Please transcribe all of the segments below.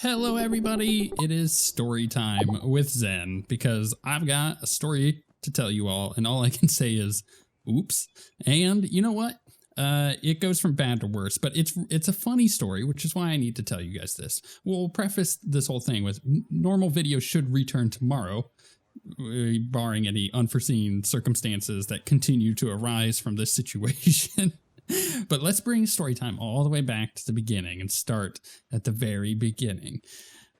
Hello everybody, it is story time with Zen because I've got a story to tell you all and all I can say is oops. And you know what? It goes from bad to worse, but it's a funny story, which is why I need to tell you guys this. We'll preface this whole thing with normal videos should return tomorrow, barring any unforeseen circumstances that continue to arise from this situation. But let's bring story time all the way back to the beginning and start at the very beginning,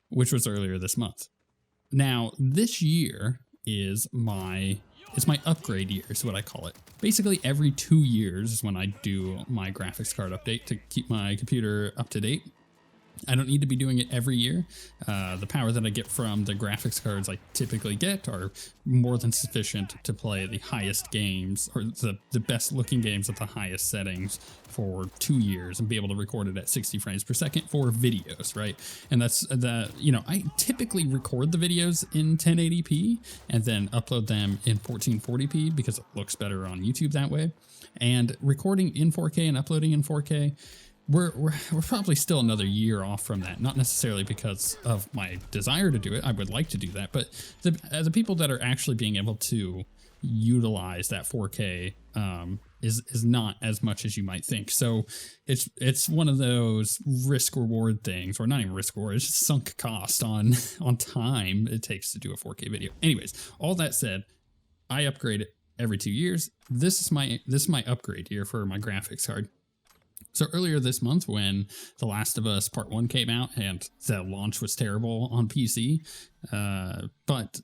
which was earlier this month. Now, this year is my upgrade year, is what I call it. Basically, every 2 years is when I do my graphics card update to keep my computer up to date. I don't need to be doing it every year. The power that I get from the graphics cards I typically get are more than sufficient to play the highest games or the best looking games at the highest settings for 2 years and be able to record it at 60 frames per second for videos, right? And that's I typically record the videos in 1080p and then upload them in 1440p because it looks better on YouTube that way. And recording in 4K and uploading in 4K, we're probably still another year off from that. Not necessarily because of my desire to do it. I would like to do that, but the people that are actually being able to utilize that 4K is not as much as you might think. So it's one of those risk reward things, or not even risk reward. It's just sunk cost on time it takes to do a 4K video. Anyways, all that said, I upgrade it every 2 years. This is my upgrade year for my graphics card. So earlier this month when The Last of Us Part 1 came out and the launch was terrible on PC, but,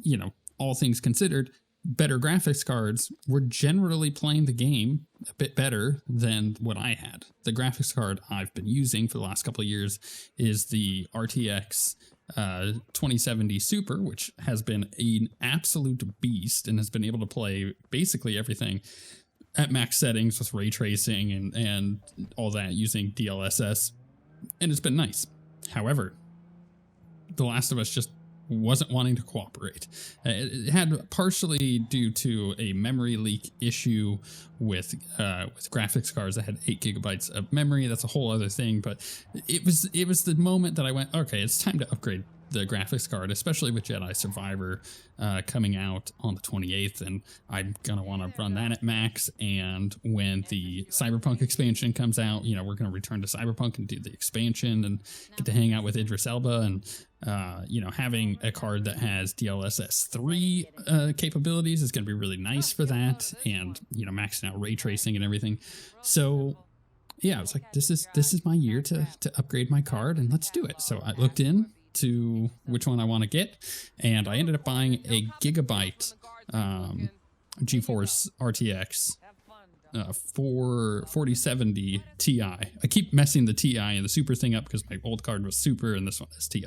you know, all things considered, better graphics cards were generally playing the game a bit better than what I had. The graphics card I've been using for the last couple of years is the RTX 2070 Super, which has been an absolute beast and has been able to play basically everything at max settings with ray tracing and all that using DLSS, and it's been nice. However, The Last of Us just wasn't wanting to cooperate. It had partially due to a memory leak issue with graphics cards that had 8 gigabytes of memory. That's a whole other thing, but it was the moment that I went, okay, it's time to upgrade the graphics card, especially with Jedi Survivor coming out on the 28th, and I'm gonna want to run that at max. And when the Cyberpunk expansion comes out, you know, we're gonna return to Cyberpunk and do the expansion and get to hang out with Idris Elba. And you know, having a card that has DLSS 3 capabilities is gonna be really nice for that, and you know, maxing out ray tracing and everything. So yeah, I was like, this is my year to upgrade my card, and let's do it. So I looked in to which one I want to get, and I ended up buying a gigabyte GeForce RTX 4070 Ti. I keep messing the Ti and the Super thing up because my old card was Super and this one is Ti.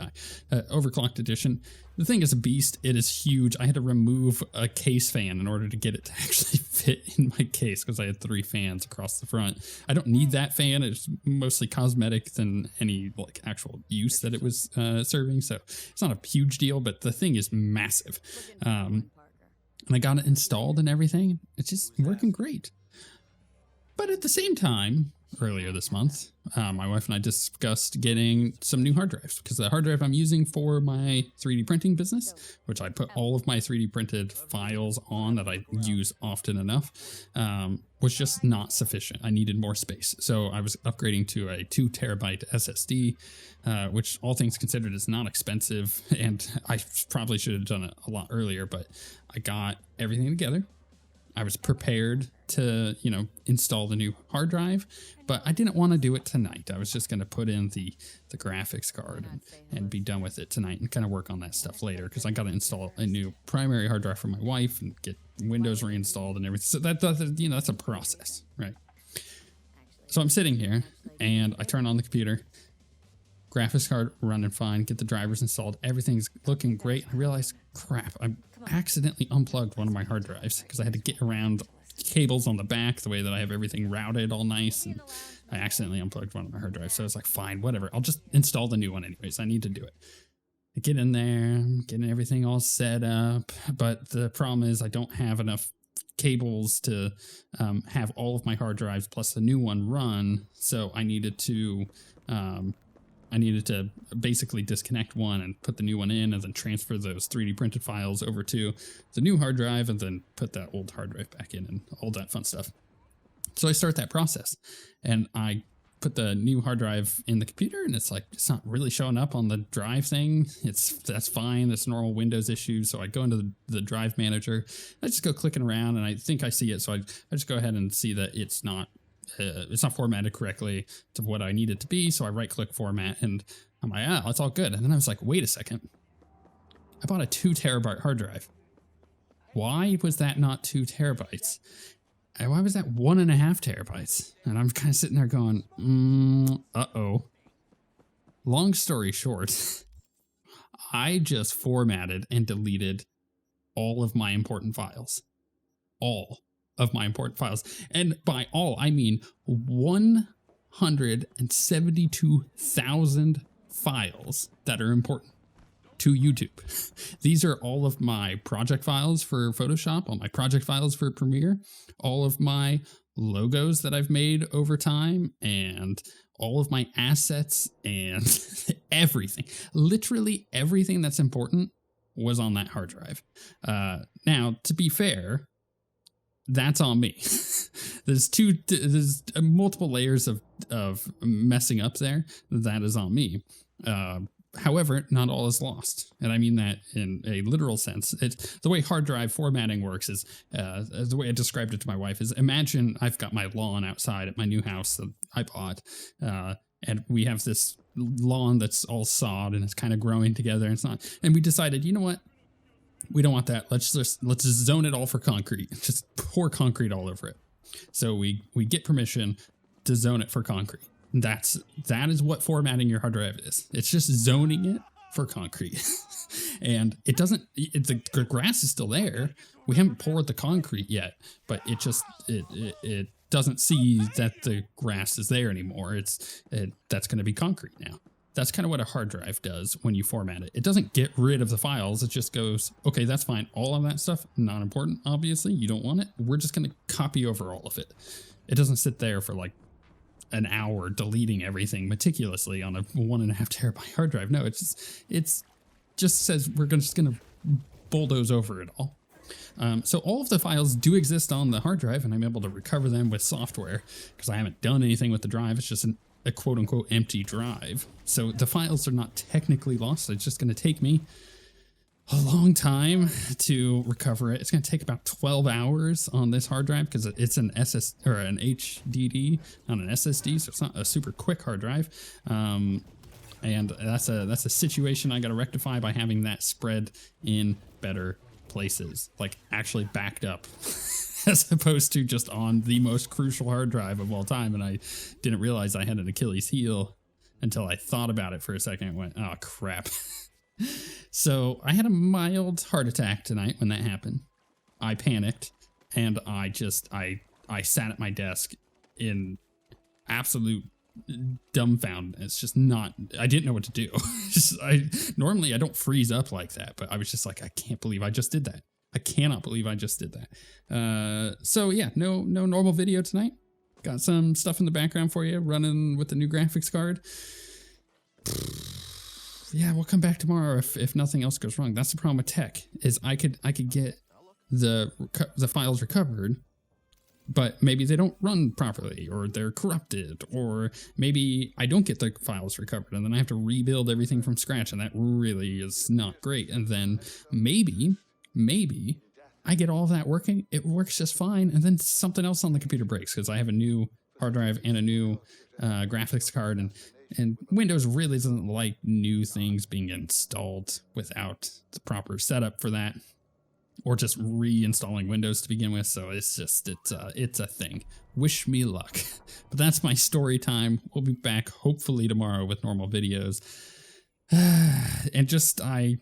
Overclocked edition. The thing is a beast. It is huge. I had to remove a case fan in order to get it to actually fit in my case because I had 3 fans across the front. I don't need that fan. It's mostly cosmetic than any like actual use that it was serving. So it's not a huge deal, but the thing is massive. And I got it installed and everything. It's just working great. But at the same time, earlier this month, my wife and I discussed getting some new hard drives because the hard drive I'm using for my 3D printing business, which I put all of my 3D printed files on that I use often enough, was just not sufficient. I needed more space. So I was upgrading to a 2 terabyte SSD, which all things considered is not expensive. And I probably should have done it a lot earlier, but I got everything together. I was prepared to, you know, install the new hard drive, but I didn't want to do it tonight. I was just going to put in the graphics card and be done with it tonight and kind of work on that stuff later because I got to install a new primary hard drive for my wife and get Windows reinstalled and everything. So that's a process, right? So I'm sitting here and I turn on the computer, graphics card running fine, get the drivers installed, everything's looking great. I realized, crap, I accidentally unplugged one of my hard drives because I had to get around cables on the back the way that I have everything routed all nice, and I accidentally unplugged one of my hard drives. So I was like, fine, whatever, I'll just install the new one anyways. I need to do it. I get in there, I'm getting everything all set up, but the problem is I don't have enough cables to have all of my hard drives plus the new one run, so I needed to I needed to basically disconnect one and put the new one in, and then transfer those 3D printed files over to the new hard drive, and then put that old hard drive back in and all that fun stuff. So I start that process, and I put the new hard drive in the computer, and it's like, it's not really showing up on the drive thing. That's fine. That's normal Windows issue. So I go into the drive manager. I just go clicking around, and I think I see it. So I just go ahead and see that it's not formatted correctly to what I need it to be. So I right click format, and I'm like, oh, it's all good. And then I was like, wait a second. I bought a 2 terabyte hard drive. Why was that not 2 terabytes? And why was that 1.5 terabytes? And I'm kind of sitting there going, uh-oh. Long story short, I just formatted and deleted all of my important files. All of my important files. And by all, I mean 172,000 files that are important to YouTube. These are all of my project files for Photoshop, all my project files for Premiere, all of my logos that I've made over time, and all of my assets and everything. Literally everything that's important was on that hard drive. Now, to be fair, that's on me. There's multiple layers of messing up there. That is on me. However, not all is lost. And I mean that in a literal sense. It's the way hard drive formatting works is, the way I described it to my wife is, imagine I've got my lawn outside at my new house that I bought, and we have this lawn that's all sod and it's kind of growing together, and it's not, and we decided, you know what? We don't want that. Let's just zone it all for concrete. Just pour concrete all over it. So we get permission to zone it for concrete. That is what formatting your hard drive is. It's just zoning it for concrete. And the grass is still there. We haven't poured the concrete yet, but it doesn't see that the grass is there anymore. That's going to be concrete now. That's kind of what a hard drive does when you format it. It doesn't get rid of the files. It just goes, okay, that's fine. All of that stuff, not important, obviously. You don't want it. We're just going to copy over all of it. It doesn't sit there for like an hour deleting everything meticulously on a 1.5 terabyte hard drive. No, it's just says we're just going to bulldoze over it all. So all of the files do exist on the hard drive, and I'm able to recover them with software because I haven't done anything with the drive. It's just a quote unquote empty drive. So the files are not technically lost. It's just going to take me a long time to recover it. It's going to take about 12 hours on this hard drive because it's an an HDD, not an SSD. So it's not a super quick hard drive. And that's a situation I got to rectify by having that spread in better places, like actually backed up as opposed to just on the most crucial hard drive of all time. And I didn't realize I had an Achilles heel until I thought about it for a second and went, oh crap. So I had a mild heart attack tonight when that happened. I panicked and I sat at my desk in absolute dumbfounded. It's just not, I didn't know what to do. Normally I don't freeze up like that, but I was just like, I can't believe I just did that. I cannot believe I just did that. So yeah, no normal video tonight. Got some stuff in the background for you running with the new graphics card. Yeah, we'll come back tomorrow if nothing else goes wrong. That's the problem with tech, is I could get the files recovered, but maybe they don't run properly, or they're corrupted, or maybe I don't get the files recovered and then I have to rebuild everything from scratch, and that really is not great. And then maybe I get all of that working, it works just fine, and then something else on the computer breaks because I have a new hard drive and a new graphics card, and Windows really doesn't like new things being installed without the proper setup for that, or just reinstalling Windows to begin with. So it's a thing. Wish me luck. But that's my story time. We'll be back hopefully tomorrow with normal videos. And I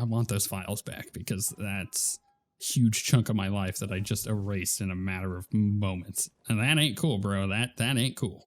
want those files back because that's a huge chunk of my life that I just erased in a matter of moments. And that ain't cool, bro. That ain't cool.